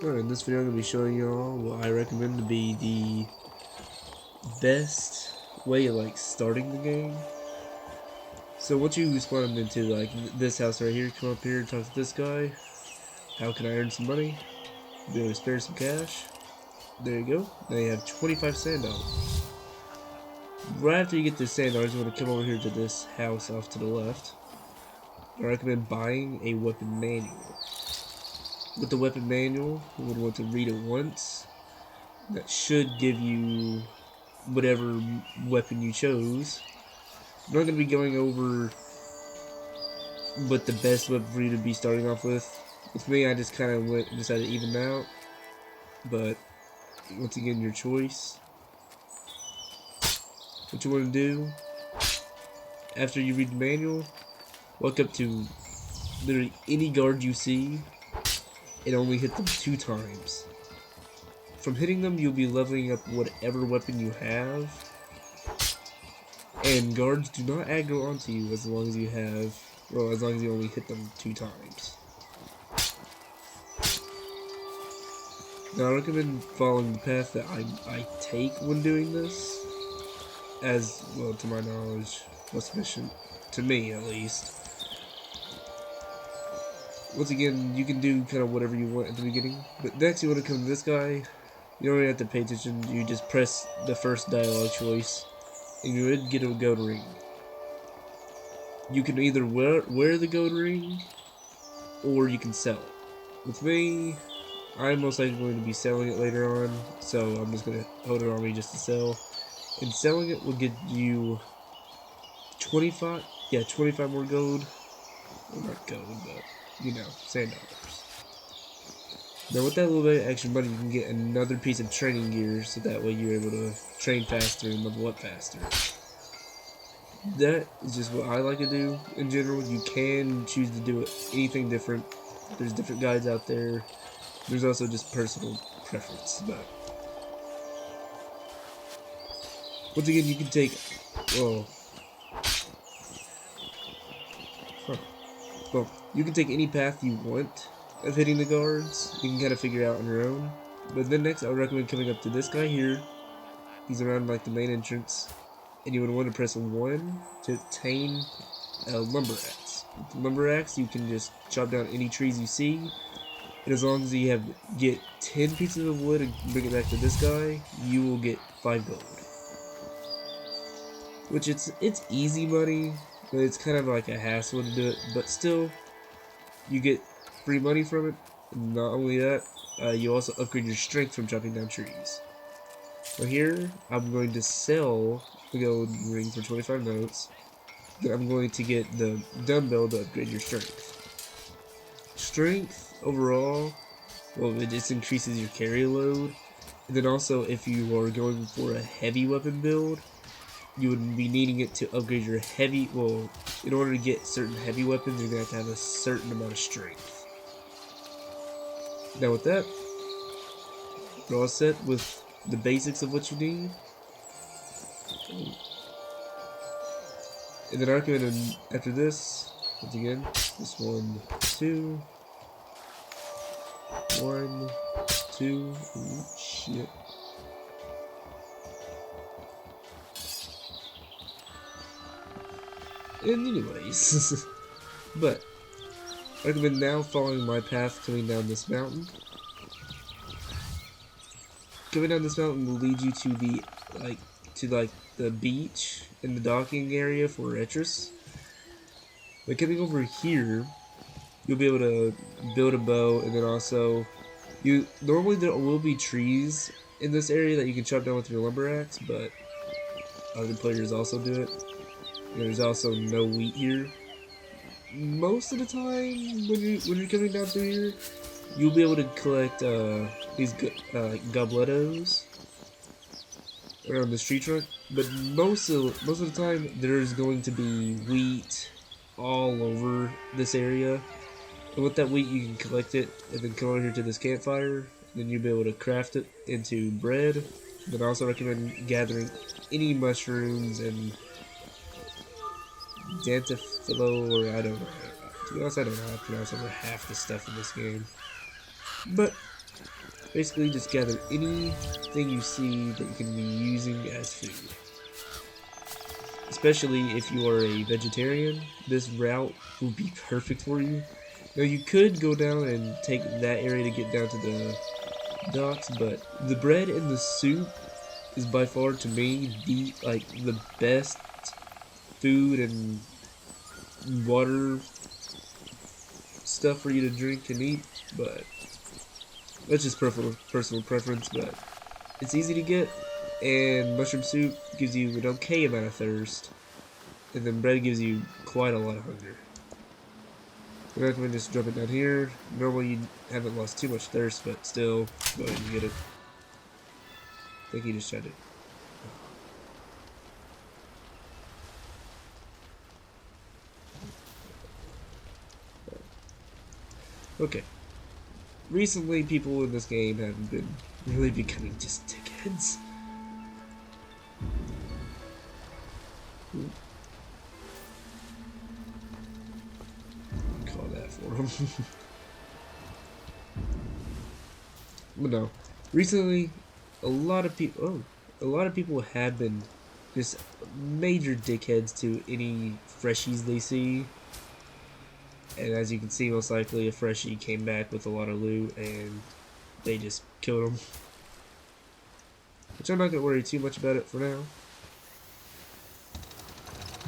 Alright, in this video I'm going to be showing y'all what I recommend to be the best way of starting the game. So once you spawn into this house right here, come up here and talk to this guy. How can I earn some money? Be able to spare some cash. There you go. Now you have 25 sand dollars. Right after you get this sand dollars, you want to come over here to this house off to the left. I recommend buying a weapon manual. With the weapon manual, you would want to read it once. That should give you whatever weapon you chose. I'm not going to be going over what the best weapon for you to be starting off with. With me, I just kind of decided to even out. But once again, your choice. What you want to do after you read the manual, walk up to literally any guard you see and only hit them 2 times. From hitting them, you'll be leveling up whatever weapon you have. And guards do not aggro onto you as long as you have, well, as long as you only hit them 2 times. Now, I recommend following the path that I take when doing this, as, well, to my knowledge, most efficient, to me at least. Once again, you can do kind of whatever you want at the beginning, but next you want to come to this guy. You don't really have to pay attention, you just press the first dialogue choice, and you would get a gold ring. You can either wear the gold ring, or you can sell it. With me, I'm most likely going to be selling it later on, so I'm just going to hold it on me just to sell. And selling it will get you 25 more gold. Well, not gold, but, you know, sand dollars. Now with that little bit of extra money, you can get another piece of training gear, so that way you're able to train faster and level up faster. That is just what I like to do in general. You can choose to do anything different. There's different guides out there. There's also just personal preference. But once again, you can take, well, you can take any path you want of hitting the guards. You can kind of figure it out on your own. But then next, I would recommend coming up to this guy here. He's around like the main entrance, and you would want to press 1 to obtain a lumber axe. With the lumber axe, you can just chop down any trees you see, and as long as you get 10 pieces of wood and bring it back to this guy, you will get 5 gold. Which it's easy money, but it's kind of like a hassle to do it. But still, you get free money from it. And not only that, you also upgrade your strength from chopping down trees. So here, I'm going to sell the gold ring for 25 notes. Then I'm going to get the dumbbell to upgrade your strength. Strength, overall, well, it just increases your carry load. And then also, if you are going for a heavy weapon build, you would be needing it to upgrade your heavy, well, in order to get certain heavy weapons, you're going to have a certain amount of strength. Now with that, we're all set with the basics of what you need. And then I recommend after this, once again, this 1, 2, 1, 2, ooh, shit. And anyways, but I recommend now following my path coming down this mountain. Coming down this mountain will lead you to the beach and the docking area for Retris. By coming over here, you'll be able to build a bow, and then also normally there will be trees in this area that you can chop down with your lumber axe, but other players also do it. And there's also no wheat here. Most of the time, when you're coming down through here, you'll be able to collect these goblettos around this tree trunk. But most of the time, there's going to be wheat all over this area. And with that wheat, you can collect it and then come over here to this campfire. And then you'll be able to craft it into bread. But I also recommend gathering any mushrooms and Dantafilo, or I don't know. To be honest, I don't know how to pronounce over half the stuff in this game. But Basically, just gather anything you see that you can be using as food. Especially if you are a vegetarian, this route will be perfect for you. Now, you could go down and take that area to get down to the docks, but the bread and the soup is by far, to me, the best food and water stuff for you to drink and eat. But that's just personal preference. But it's easy to get, and mushroom soup gives you an okay amount of thirst, and then bread gives you quite a lot of hunger. I recommend just jumping down here. Normally you haven't lost too much thirst, but still, go ahead and get it. I think he just tried it. Okay. Recently, people in this game have been really becoming just dickheads. Call that for them. But no, recently, a lot of people have been just major dickheads to any freshies they see. And as you can see, most likely a freshie came back with a lot of loot and they just killed him. Which I'm not going to worry too much about it for now.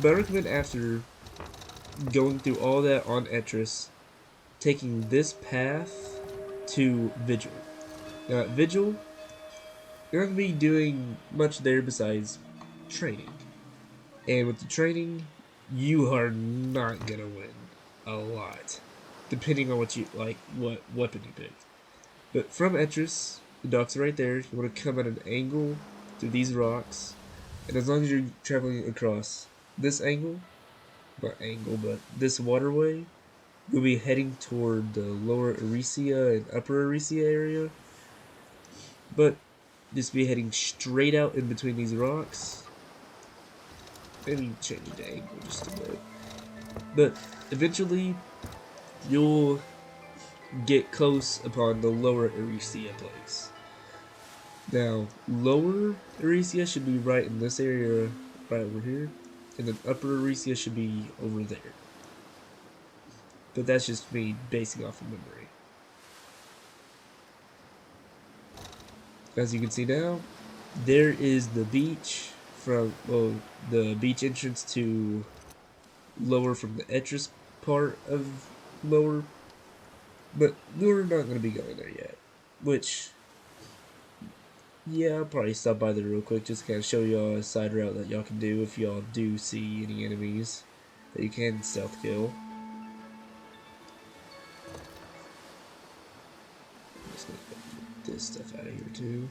But I recommend, after going through all that on Etris, taking this path to Vigil. Now at Vigil, you're not going to be doing much there besides training. And with the training, you are not going to win a lot, depending on what weapon you pick. But from Etris, the docks are right there. You want to come at an angle through these rocks, and as long as you're traveling across this but this waterway, you'll be heading toward the lower Arisia and upper Arisia area. But just be heading straight out in between these rocks. Maybe change the angle just a bit. But eventually, you'll get close upon the lower Arisia place. Now, lower Arisia should be right in this area, right over here, and then upper Arisia should be over there. But that's just me basing off of memory. As you can see now, there is the beach the beach entrance to lower from the Etris part of lower. But we're not going to be going there yet. Which, yeah, I'll probably stop by there real quick just to kind of show y'all a side route that y'all can do if y'all do see any enemies that you can stealth kill. I'm just going to get this stuff out of here too.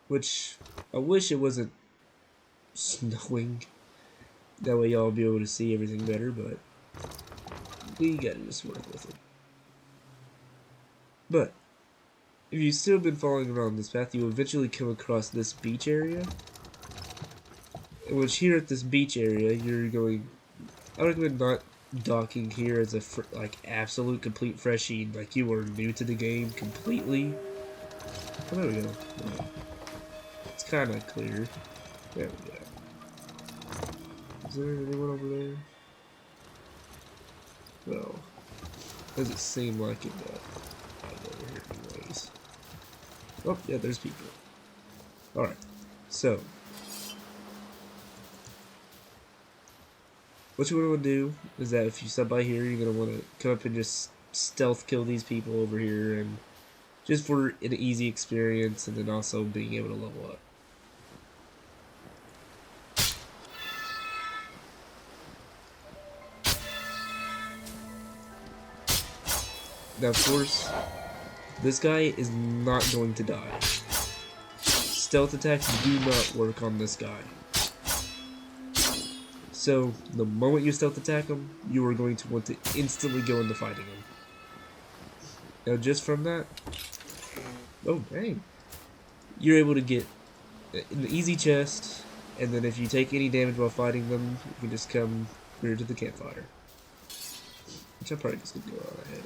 Which, I wish it wasn't snowing. That way y'all will be able to see everything better, but we gotta just work with it. But if you've still been following around this path, you'll eventually come across this beach area. Which here at this beach area, I recommend not docking here as a absolute complete freshie, like you are new to the game completely. Oh, there we go. It's kind of clear. There we go. Is there anyone over there? Well, does it seem like it, but I'll go over here anyways. Oh, yeah, there's people. Alright, so what you want to do is that if you stop by here, you're going to want to come up and just stealth kill these people over here, and just for an easy experience, and then also being able to level up. Now, of course, this guy is not going to die. Stealth attacks do not work on this guy. So, the moment you stealth attack him, you are going to want to instantly go into fighting him. Now, just from that, oh dang, you're able to get an easy chest, and then if you take any damage while fighting them, you can just come rear to the campfire. which I'm probably just gonna go on ahead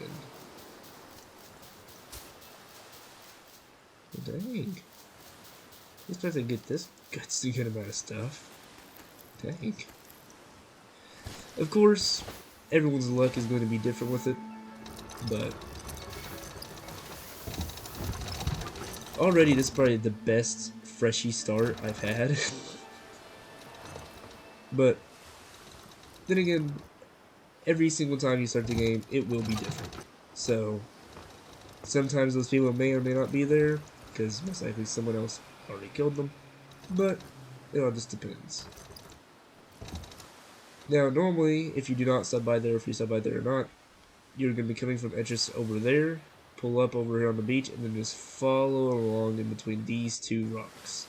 and... Dang. This doesn't get this good amount of stuff. Dang. Of course, everyone's luck is going to be different with it, but already this is probably the best freshy start I've had. But then again, every single time you start the game, it will be different. So sometimes those people may or may not be there, because most likely someone else already killed them, but it all just depends. Now, normally, if you do not sub by there, if you sub by there or not, you're going to be coming from Etris over there, pull up over here on the beach, and then just follow along in between these two rocks.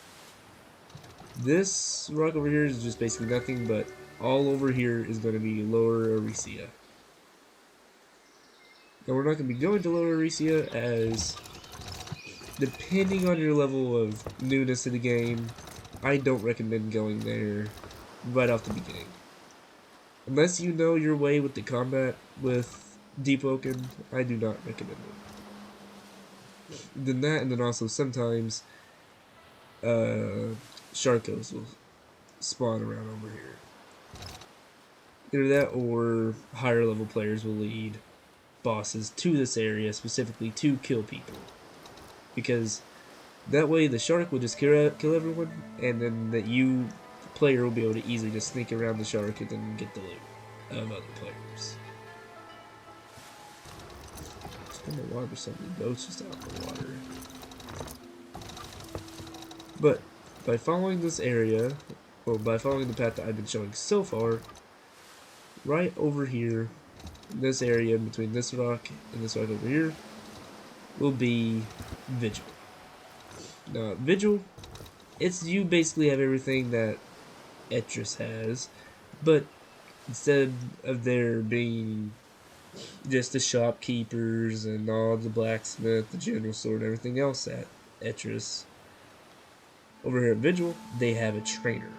This rock over here is just basically nothing, but all over here is going to be Lower Aricia. Now, we're not going to be going to Lower Aricia, as depending on your level of newness to the game, I don't recommend going there right off the beginning. Unless you know your way with the combat with Deepwoken, I do not recommend it. Then that, and then also sometimes Sharkos will spawn around over here. Either that or higher level players will lead bosses to this area specifically to kill people. Because that way the shark will just kill everyone, and then that you, the player, will be able to easily just sneak around the shark and then get the loot of other players. It's in the water, something goes just out in the water. But by following this area, or by following the path that I've been showing so far, right over here, in this area between this rock and this rock over here, will be Vigil. Now, Vigil, you basically have everything that Etris has, but instead of there being just the shopkeepers and all the blacksmith, the general store, and everything else at Etris, over here at Vigil, they have a trainer.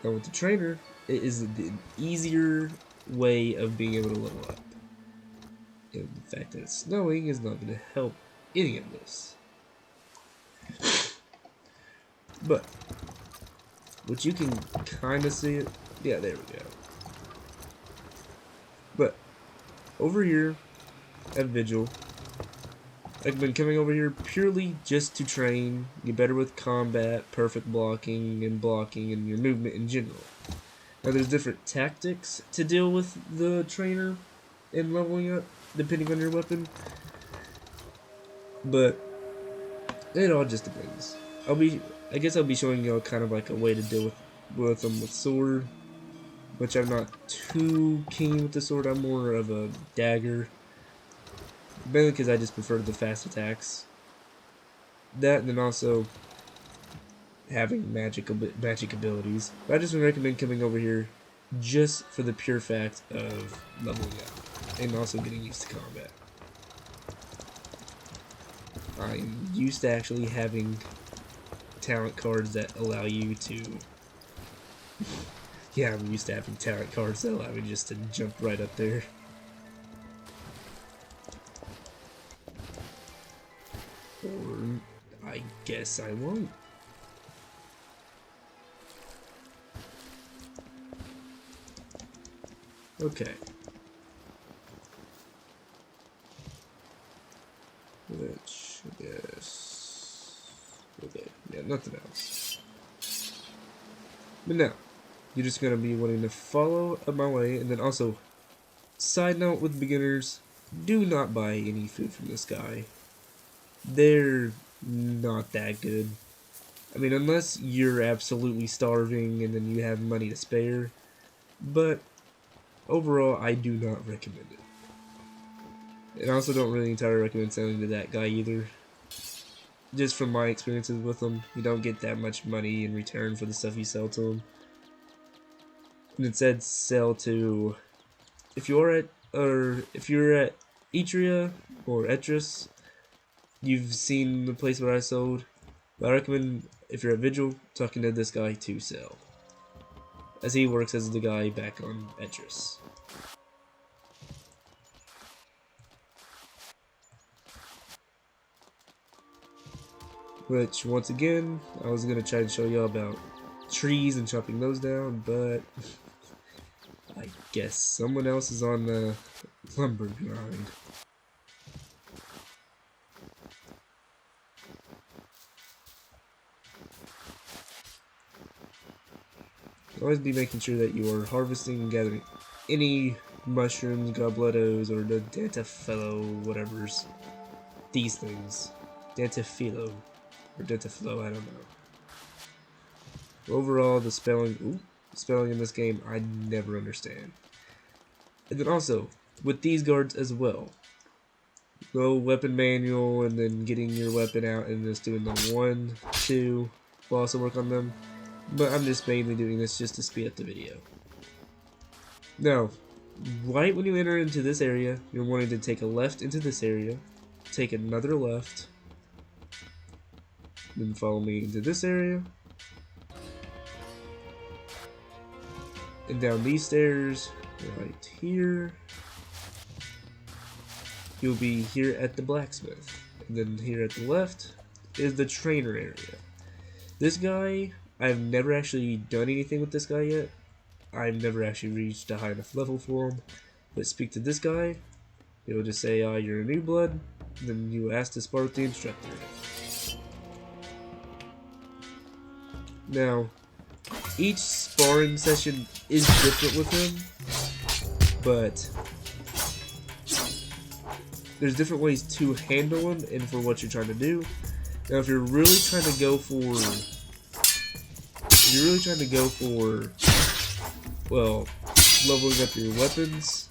Now with the trainer, it is an easier way of being able to level up. And the fact that it's snowing is not going to help any of this. But what you can kind of see it, yeah, there we go. But over here at Vigil, I've been coming over here purely just to train, get better with combat, perfect blocking, and your movement in general. Now there's different tactics to deal with the trainer and leveling up, depending on your weapon. But it all just depends. I guess I'll be showing y'all kind of like a way to deal with them with sword, which I'm not too keen with the sword. I'm more of a dagger, mainly because I just prefer the fast attacks. That, and then also having magic abilities. But I just would recommend coming over here just for the pure fact of leveling up and also getting used to combat. I'm used to actually having talent cards that allow you to... Yeah, I'm used to having talent cards that allow me just to jump right up there. Or I guess I won't. Okay. Which, I guess... Okay, yeah, nothing else. But now, you're just going to be wanting to follow up my way, and then also, side note with beginners, do not buy any food from this guy. They're not that good. I mean, unless you're absolutely starving and then you have money to spare, but overall, I do not recommend it. And I also don't really entirely recommend selling to that guy either. Just from my experiences with him, you don't get that much money in return for the stuff you sell to him. And instead, sell to... If you're at Etria or Etris, you've seen the place where I sold. But I recommend, if you're at Vigil, talking to this guy to sell, as he works as the guy back on Etris. which once again, I was going to try to show y'all about trees and chopping those down, but I guess someone else is on the lumber grind. Always be making sure that you are harvesting and gathering any mushrooms, goblettos, or the Dantafilo, whatever's these things. Dantafilo. Or Dantaflo, I don't know. Overall, the spelling in this game, I never understand. And then also, with these guards as well. Go weapon manual, and then getting your weapon out, and just doing the 1, 2, will also work on them. But I'm just mainly doing this just to speed up the video. Now, right when you enter into this area, you're wanting to take a left into this area, take another left, then follow me into this area, and down these stairs, right here, you'll be here at the blacksmith. And then here at the left is the trainer area. This guy, I've never actually done anything with this guy yet. I've never actually reached a high enough level for him. But speak to this guy, he'll just say, you're a new blood. Then you ask to spar with the instructor. Now, each sparring session is different with him, but there's different ways to handle him and for what you're trying to do. Now, if you're really trying to go for, well, leveling up your weapons,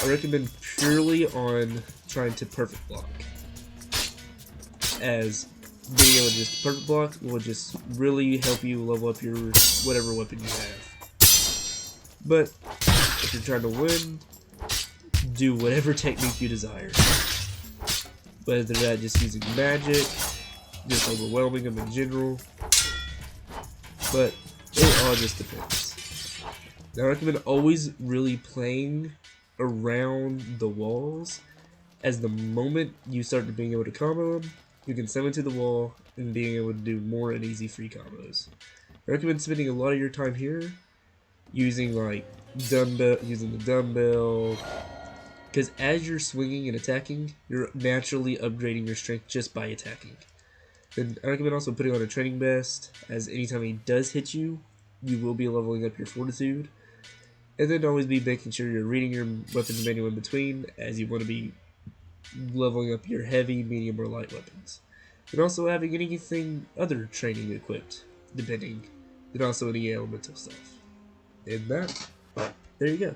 I recommend purely on trying to perfect block, as being able to just perfect block will just really help you level up your whatever weapon you have. But if you're trying to win, do whatever technique you desire. Whether that just using magic, just overwhelming them in general, but it all just depends. Now I recommend always really playing around the walls, as the moment you start to being able to combo them, you can summon to the wall and being able to do more and easy free combos. I recommend spending a lot of your time here using like using the dumbbell, because as you're swinging and attacking, you're naturally upgrading your strength just by attacking. Then I recommend also putting on a training vest, as anytime he does hit you, you will be leveling up your fortitude. And then always be making sure you're reading your weapons manual in between, as you want to be leveling up your heavy, medium, or light weapons. And also having anything other training equipped, depending. And also any elemental stuff. And that, there you go.